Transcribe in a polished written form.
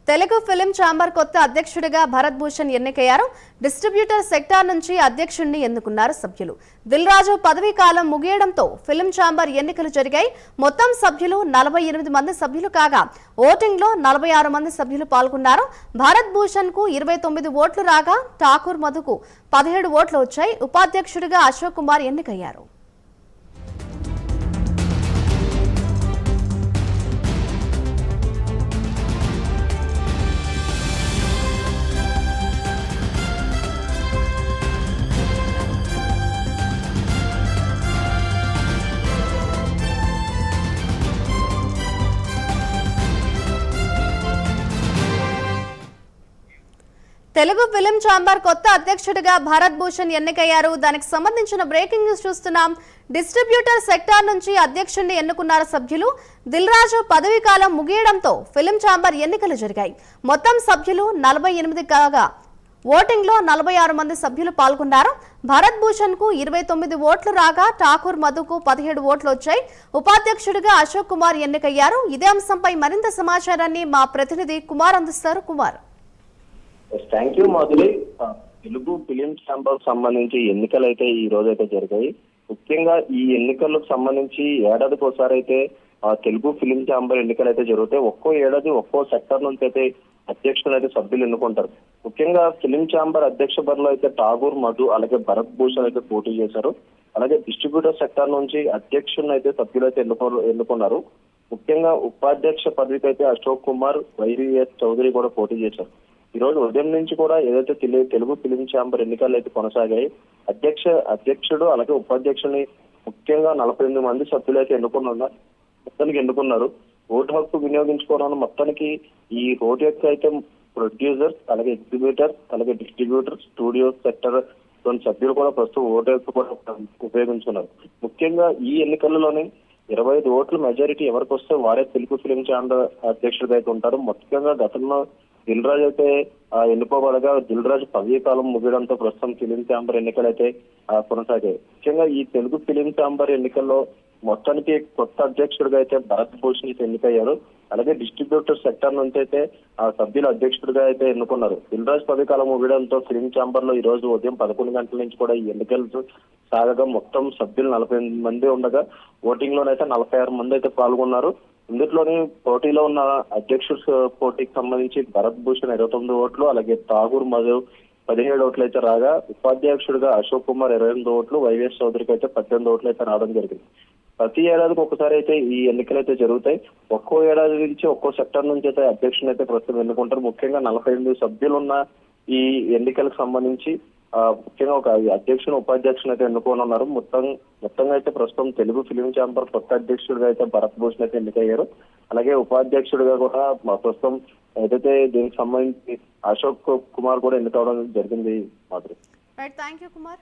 Telugu film chamber కొత్త అధ్యక్షుడిగా భరత్ భూషణ్ ఎన్నికయ్యారు. డిస్ట్రిబ్యూటర్ సెక్టార్ నుంచి అధ్యక్షుడిని ఎన్నుకున్నారు సభ్యులు. దిల్ రాజు పదవీ కాలం ముగియడంతో ఫిలిం ఛాంబర్ ఎన్నికలు జరిగాయి. మొత్తం సభ్యులు 48 మంది సభ్యులు కాగా ఓటింగ్ లో 46 మంది సభ్యులు పాల్గొన్నారు. భరత్ భూషణ్ కు 29 ఓట్లు రాగా ఠాకూర్ మధుకు 17 ఓట్లు వచ్చాయి. ఉపాధ్యక్షుడిగా అశోక్ కుమార్ ఎన్నికయ్యారు. తెలుగు ఫిలిం ఛాంబర్ కొత్త అధ్యక్షుడిగా భరత్ భూషణ్ ఎన్నికయ్యారు. దానికి సంబంధించిన బ్రేకింగ్ న్యూస్ చూస్తున్నాం. డిస్ట్రిబ్యూటర్ సెక్టార్ నుంచి అధ్యక్షుడిని ఎన్నుకున్నారు సభ్యులు. దిల్ రాజు పదవీ కాలం ముగియడంతో ఫిలిం ఛాంబర్ ఎన్నికలు జరిగాయి. మొత్తం సభ్యులు 48 కాగా ఓటింగ్ లో 46 మంది సభ్యులు పాల్గొన్నారు. భరత్ భూషణ్ కు 29 ఓట్లు రాగా ఠాకూర్ మధుకు 17 ఓట్లు వచ్చాయి. ఉపాధ్యక్షుడిగా అశోక్ కుమార్ ఎన్నికయ్యారు. ఇదే అంశంపై మరింత సమాచారాన్ని మా ప్రతినిధి కుమార్ అందిస్తారు. Kumar, thank you Madhuri. Telugu film chamber సంబంధించి ఎన్నికలు అయితే ఈ రోజు అయితే జరిగాయి. ముఖ్యంగా ఈ ఎన్నికలకు సంబంధించి ఏడాదికి ఒకసారి అయితే తెలుగు ఫిలిం ఛాంబర్ ఎన్నికలు అయితే జరుగుతాయి. ఒక్కో ఏడాది ఒక్కో సెక్టర్ నుంచి అయితే అధ్యక్షులు అయితే సభ్యులు ఎన్నుకుంటారు. ముఖ్యంగా ఫిలిం ఛాంబర్ అధ్యక్ష బరిలో అయితే ఠాగూర్ మధు అలాగే భరత్ భూషణ్ అయితే పోటీ చేశారు. అలాగే డిస్ట్రిబ్యూటర్ సెక్టర్ నుంచి అధ్యక్షులను అయితే సభ్యులు అయితే ఎన్నుకున్నారు. ముఖ్యంగా ఉపాధ్యక్ష పదవికి అయితే అశోక్ కుమార్, వైవిఎస్ చౌదరి కూడా పోటీ చేశారు. ఈ రోజు ఉదయం నుంచి కూడా ఏదైతే తెలుగు ఫిలిం ఛాంబర్ ఎన్నికలు అయితే కొనసాగాయి. అధ్యక్షుడు అలాగే ఉపాధ్యక్షుని ముఖ్యంగా 48 మంది సభ్యులు అయితే ఎన్నుకున్నారు. ఓటు హక్కు వినియోగించుకోవడం మొత్తానికి ఈ ఓటు హక్కు అయితే ప్రొడ్యూసర్స్ అలాగే ఎగ్జిబ్యూటర్ అలాగే డిస్ట్రిబ్యూటర్ స్టూడియో సెక్టర్ సభ్యులు కూడా ప్రస్తుతం ఓటు హక్కు కూడా ఉపయోగించుకున్నారు. ముఖ్యంగా ఈ ఎన్నికల్లోనే 25 ఓట్ల మెజారిటీ ఎవరికి వస్తే వారే తెలుగు ఫిలిం ఛాంబర్ అధ్యక్షుడిగా అయితే ఉంటారు. ముఖ్యంగా గతంలో దిల్ రాజు అయితే ఎన్నుకోబడగా దిల్ రాజు పదవీ కాలం ముగియడంతో ప్రస్తుతం ఫిలిం ఛాంబర్ ఎన్నికలు అయితే కొనసాగాయి. ముఖ్యంగా ఈ తెలుగు ఫిలిం ఛాంబర్ ఎన్నికల్లో మొత్తానికి కొత్త అధ్యక్షుడిగా అయితే భరత్ భూషణ్ ఎన్నికయ్యారు. అలాగే డిస్ట్రిబ్యూటర్ సెక్టర్ నుంచి అయితే సభ్యుల అధ్యక్షుడిగా అయితే ఎన్నుకున్నారు. దిల్ రాజు పదవీ కాలం ముగియడంతో ఫిలిం ఛాంబర్ లో ఈ రోజు ఉదయం 11 గంటల నుంచి కూడా ఈ ఎన్నికలు సాగగా మొత్తం సభ్యులు 48 మంది ఉండగా ఓటింగ్ లోనైతే 46 మంది అయితే పాల్గొన్నారు. ఇందులోని పోటీలో ఉన్న అధ్యక్షుడు పోటీకి సంబంధించి భరత్ భూషణ్ 29 ఓట్లు అలాగే ఠాగూర్ మధు 17 ఓట్లు అయితే రాగా ఉపాధ్యక్షుడిగా అశోక్ కుమార్ 28 ఓట్లు, వైవిఎస్ చౌదరికి అయితే 18 ఓట్లు అయితే రావడం జరిగింది. ప్రతి ఏడాదికి ఒకసారి అయితే ఈ ఎన్నికలు అయితే జరుగుతాయి. ఒక్కో ఏడాది నుంచి ఒక్కో సెక్టర్ నుంచి అయితే అధ్యక్షుని అయితే ప్రస్తుతం ఎన్నుకుంటారు. ముఖ్యంగా 48 సభ్యులు ఉన్న ఈ ఎన్నికలకు సంబంధించి ముఖ్యంగా ఒక అధ్యక్షుని ఉపాధ్యక్షుని అయితే ఎన్నుకోనున్నారు. మొత్తంగా అయితే ప్రస్తుతం తెలుగు ఫిలిం ఛాంబర్ కొత్త అధ్యక్షుడిగా అయితే భరత్ భూషణ్ అయితే ఎన్నికయ్యారు. అలాగే ఉపాధ్యక్షుడిగా కూడా ప్రస్తుతం ఏదైతే దీనికి సంబంధించి అశోక్ కుమార్ కూడా ఎన్నికవడం జరిగింది. Madhuri, thank you Kumar.